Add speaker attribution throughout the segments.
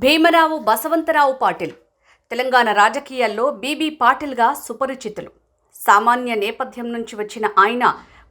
Speaker 1: భీమరావు బసవంతరావు పాటిల్ తెలంగాణ రాజకీయాల్లో బీబీ పాటిల్గా సుపరిచితులు. సామాన్య నేపథ్యం నుంచి వచ్చిన ఆయన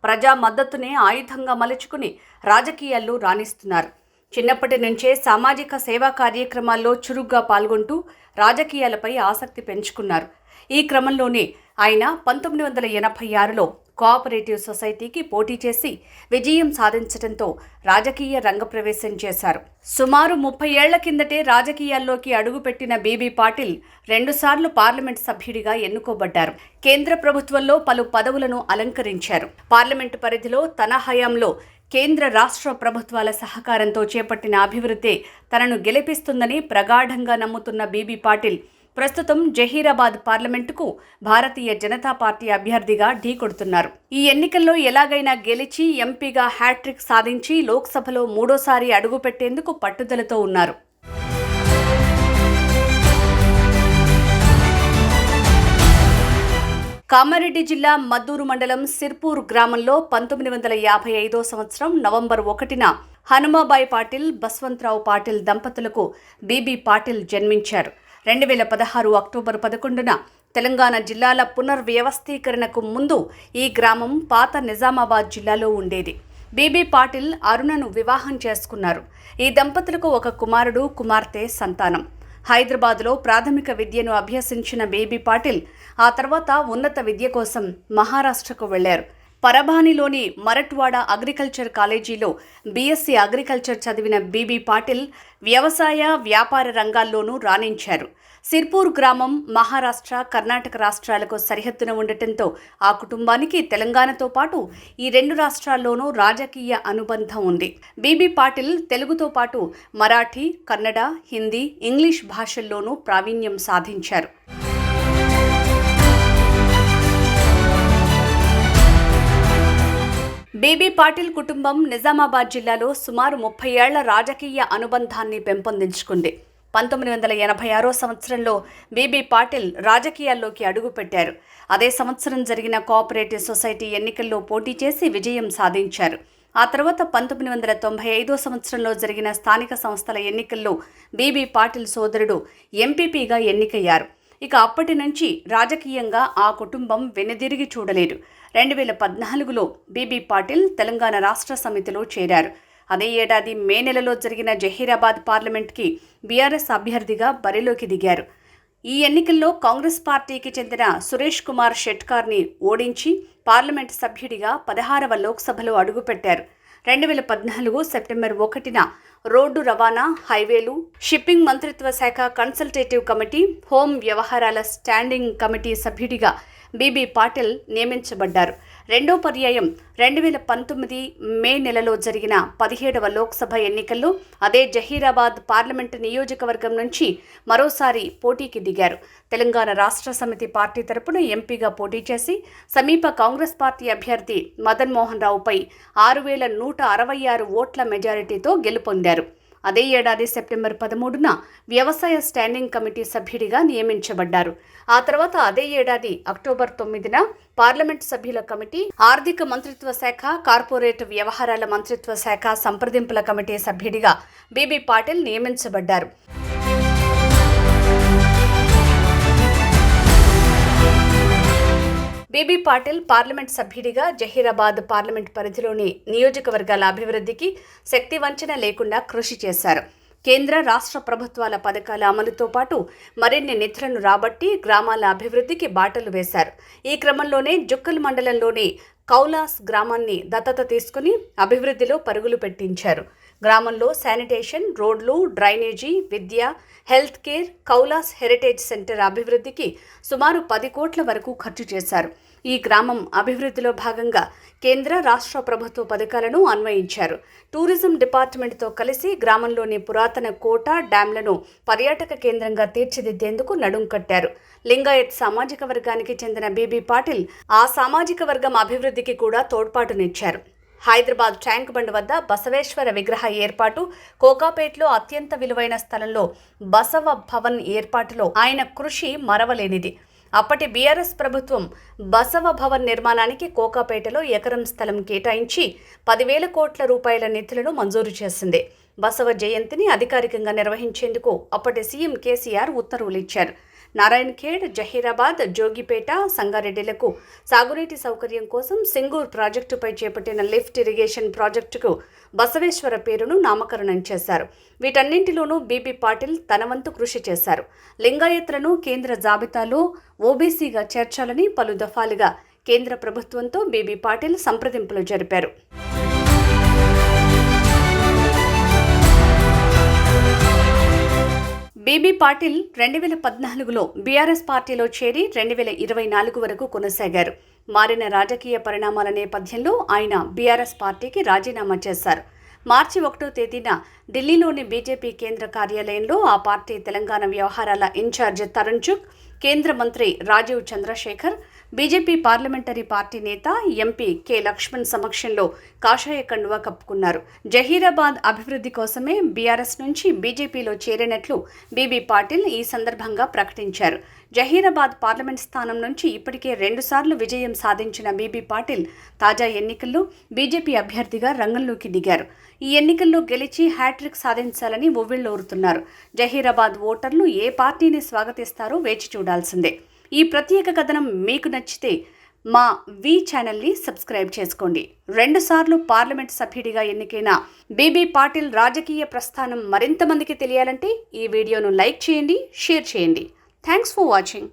Speaker 1: ప్రజా మద్దతునే ఆయుధంగా మలుచుకుని రాజకీయాల్లో రాణిస్తున్నారు. చిన్నప్పటి నుంచే సామాజిక సేవా కార్యక్రమాల్లో చురుగ్గా పాల్గొంటూ రాజకీయాలపై ఆసక్తి పెంచుకున్నారు. ఈ క్రమంలోనే ఆయన 1986లో కోఆపరేటివ్ సొసైటీకి పోటీ చేసి విజయం సాధించడంతో రాజకీయ రంగప్రవేశం చేశారు. సుమారు 30 ఏళ్ల కిందటే రాజకీయాల్లోకి అడుగుపెట్టిన బీబీ పాటిల్ 2 సార్లు పార్లమెంట్ సభ్యుడిగా ఎన్నుకోబడ్డారు. కేంద్ర ప్రభుత్వంలో పలు పదవులను అలంకరించారు. పార్లమెంటు పరిధిలో తన హయాంలో కేంద్ర రాష్ట్ర ప్రభుత్వాల సహకారంతో చేపట్టిన అభివృద్ధి తనను గెలిపిస్తుందని ప్రగాఢంగా నమ్ముతున్న బీబీ పాటిల్ ప్రస్తుతం జహీరాబాద్ పార్లమెంటుకు భారతీయ జనతా పార్టీ అభ్యర్థిగా ఢీకొడుతున్నారు. ఈ ఎన్నికల్లో ఎలాగైనా గెలిచి ఎంపీగా హ్యాట్రిక్ సాధించి లోక్సభలో 3వ అడుగుపెట్టేందుకు పట్టుదలతో ఉన్నారు. కామారెడ్డి జిల్లా మద్దూరు మండలం సిర్పూర్ గ్రామంలో 1955 సంవత్సరం నవంబర్ 1న హనుమాబాయి పాటిల్, బసవంతరావు పాటిల్ దంపతులకు బీబీ పాటిల్ జన్మించారు. 2016 అక్టోబర్ 11న తెలంగాణ జిల్లాల పునర్వ్యవస్థీకరణకు ముందు ఈ గ్రామం పాత నిజామాబాద్ జిల్లాలో ఉండేది. బీబీ పాటిల్ అరుణను వివాహం చేసుకున్నారు. ఈ దంపతులకు ఒక కుమారుడు, కుమార్తె సంతానం. హైదరాబాద్లో ప్రాథమిక విద్యను అభ్యసించిన బీబీ పాటిల్ ఆ తర్వాత ఉన్నత విద్య కోసం మహారాష్ట్రకు వెళ్లారు. పరభానిలోని మరట్వాడ అగ్రికల్చర్ కాలేజీలో బీఎస్సీ అగ్రికల్చర్ చదివిన బీబీ పాటిల్ వ్యవసాయ, వ్యాపార రంగాల్లోనూ రాణించారు. సిర్పూర్ గ్రామం మహారాష్ట్ర, కర్ణాటక రాష్ట్రాలకు సరిహద్దున ఉండటంతో ఆ కుటుంబానికి తెలంగాణతో పాటు ఈ 2 రాష్ట్రాల్లోనూ రాజకీయ అనుబంధం ఉంది. బీబీ పాటిల్ తెలుగుతో పాటు మరాఠీ, కన్నడ, హిందీ, ఇంగ్లీష్ భాషల్లోనూ ప్రావీణ్యం సాధించారు. బీబీ పాటిల్ కుటుంబం నిజామాబాద్ జిల్లాలో సుమారు 30 ఏళ్ల రాజకీయ అనుబంధాన్ని పెంపొందించుకుంది. 1986 సంవత్సరంలో బీబీ పాటిల్ రాజకీయాల్లోకి అడుగుపెట్టారు. అదే సంవత్సరం జరిగిన కోఆపరేటివ్ సొసైటీ ఎన్నికల్లో పోటీ చేసి విజయం సాధించారు. ఆ తర్వాత 1995 సంవత్సరంలో జరిగిన స్థానిక సంస్థల ఎన్నికల్లో బీబీ పాటిల్ సోదరుడు ఎంపీపీగా ఎన్నికయ్యారు. ఇక అప్పటి నుంచి రాజకీయంగా ఆ కుటుంబం వెనుదిరిగి చూడలేదు. 2014లో బీబీ పాటిల్ తెలంగాణ రాష్ట్ర సమితిలో చేరారు. అదే ఏడాది మే నెలలో జరిగిన జహీరాబాద్ పార్లమెంట్కి బీఆర్ఎస్ అభ్యర్థిగా బరిలోకి దిగారు. ఈ ఎన్నికల్లో కాంగ్రెస్ పార్టీకి చెందిన సురేష్ కుమార్ షెట్కార్ని ఓడించి పార్లమెంట్ సభ్యుడిగా 16వ లోక్సభలో అడుగుపెట్టారు. 2014 సెప్టెంబర్ 1న రోడ్డు రవాణా, హైవేలు, షిప్పింగ్ మంత్రిత్వ శాఖ కన్సల్టేటివ్ కమిటీ, హోం వ్యవహారాల స్టాండింగ్ కమిటీ సభ్యుడిగా బీబీ పాటిల్ నియమించబడ్డారు. రెండో పర్యాయం 2019 మే నెలలో జరిగిన 17వ లోక్సభ ఎన్నికల్లో అదే జహీరాబాద్ పార్లమెంటు నియోజకవర్గం నుంచి మరోసారి పోటీకి దిగారు. తెలంగాణ రాష్ట్ర సమితి పార్టీ తరపున ఎంపీగా పోటీ చేసి సమీప కాంగ్రెస్ పార్టీ అభ్యర్థి మదన్ మోహన్ రావుపై 6166 ఓట్ల మెజారిటీతో గెలుపొందారు. అదే ఏడాది సెప్టెంబర్ 13న వ్యవసాయ స్టాండింగ్ కమిటీ సభ్యుడిగా నియమించబడ్డారు. ఆ తర్వాత అదే ఏడాది అక్టోబర్ 9న పార్లమెంట్ సభ్యుల కమిటీ, ఆర్థిక మంత్రిత్వ శాఖ, కార్పొరేట్ వ్యవహారాల మంత్రిత్వ శాఖ సంప్రదింపుల కమిటీ సభ్యుడిగా బీబీ పాటిల్ నియమించబడ్డారు. బీబీ పాటిల్ పార్లమెంట్ సభ్యుడిగా జహీరాబాద్ పార్లమెంట్ పరిధిలోని నియోజకవర్గాల అభివృద్ధికి శక్తి వంచన లేకుండా కృషి చేశారు. కేంద్ర, రాష్ట్ర ప్రభుత్వాల పథకాల అమలుతో పాటు మరిన్ని నిధులను రాబట్టి గ్రామాల అభివృద్ధికి బాటలు వేశారు. ఈ క్రమంలోనే జుక్కల్ మండలంలోని కౌలాస్ గ్రామాన్ని దత్తత తీసుకుని అభివృద్ధిలో పరుగులు పెట్టించారు. గ్రామంలో శానిటేషన్, రోడ్లు, డ్రైనేజీ, విద్య, హెల్త్ కేర్, కౌలాస్ హెరిటేజ్ సెంటర్ అభివృద్ధికి సుమారు 10 కోట్ల వరకు ఖర్చు చేశారు. ఈ గ్రామం అభివృద్ధిలో భాగంగా కేంద్ర, రాష్ట్ర ప్రభుత్వ పథకాలను అన్వయించారు. టూరిజం డిపార్ట్మెంట్తో కలిసి గ్రామంలోని పురాతన కోట, డ్యాంలను పర్యాటక కేంద్రంగా తీర్చిదిద్దేందుకు నడుం కట్టారు. లింగాయత్ సామాజిక వర్గానికి చెందిన బీబీ పాటిల్ ఆ సామాజిక వర్గం అభివృద్ధికి కూడా తోడ్పాటునిచ్చారు. హైదరాబాద్ ట్యాంక్ బండ్ వద్ద బసవేశ్వర విగ్రహ ఏర్పాటు, కోకాపేట్లో అత్యంత విలువైన స్థలంలో బసవ భవన్ ఏర్పాటులో ఆయన కృషి మరవలేనిది. అప్పటి బీఆర్ఎస్ ప్రభుత్వం బసవ భవన్ నిర్మాణానికి కోకాపేటలో ఎకరం స్థలం కేటాయించి 10,000 కోట్ల రూపాయల నిధులను మంజూరు చేసింది. బసవ జయంతిని అధికారికంగా నిర్వహించేందుకు అప్పటి సీఎం కేసీఆర్ ఉత్తర్వులు ఇచ్చారు. నారాయణఖేడ్, జహీరాబాద్, జోగిపేట, సంగారెడ్డిలకు సాగునీటి సౌకర్యం కోసం సింగూర్ ప్రాజెక్టుపై చేపట్టిన లిఫ్ట్ ఇరిగేషన్ ప్రాజెక్టుకు బసవేశ్వర పేరును నామకరణం చేశారు. వీటన్నింటిలోనూ బీబీ పాటిల్ తన వంతు కృషి చేశారు. లింగాయత్లను కేంద్ర జాబితాలో ఓబీసీగా చేర్చాలని పలు దఫాలుగా కేంద్ర ప్రభుత్వంతో బీబీ పాటిల్ సంప్రదింపులు జరిపారు. బీబీ పాటిల్ 2014లో బీఆర్ఎస్ పార్టీలో చేరి 2024 వరకు కొనసాగారు. మారిన రాజకీయ పరిణామాల నేపథ్యంలో ఆయన బీఆర్ఎస్ పార్టీకి రాజీనామా చేశారు. మార్చి 1వ తేదీన ఢిల్లీలోని బీజేపీ కేంద్ర కార్యాలయంలో ఆ పార్టీ తెలంగాణ వ్యవహారాల ఇన్ఛార్జ్ తరుణ్ చుగ్, కేంద్ర మంత్రి Rajeev Chandrasekhar, BJP parliamentary party నేత ఎంపీ కె లక్ష్మణ్ సమక్షంలో కాషాయ కండువా కప్పుకున్నారు. జహీరాబాద్ అభివృద్ధి కోసమే బీఆర్ఎస్ నుంచి బీజేపీలో చేరినట్లు బీబీ పాటిల్ ఈ సందర్భంగా ప్రకటించారు. జహీరాబాద్ పార్లమెంట్ స్థానం నుంచి ఇప్పటికే 2 సార్లు విజయం సాధించిన బీబీ పాటిల్ తాజా ఎన్నికల్లో బీజేపీ అభ్యర్థిగా రంగంలోకి దిగారు. ఈ ఎన్నికల్లో గెలిచి హ్యాట్రిక్ సాధించాలని ఉవ్విళ్లూరుతున్నారు. జహీరాబాద్ ఓటర్లు ఏ పార్టీని స్వాగతిస్తారో వేచి చూడాల్సిందే. ఈ ప్రత్యేక కథనం మీకు నచ్చితే మా వి ఛానల్ని సబ్స్క్రైబ్ చేసుకోండి. 2 సార్లు పార్లమెంట్ సభ్యుడిగా ఎన్నికైన బీబీ పాటిల్ రాజకీయ ప్రస్థానం మరింత మందికి తెలియాలంటే ఈ వీడియోను లైక్ చేయండి, షేర్ చేయండి. Thanks for watching.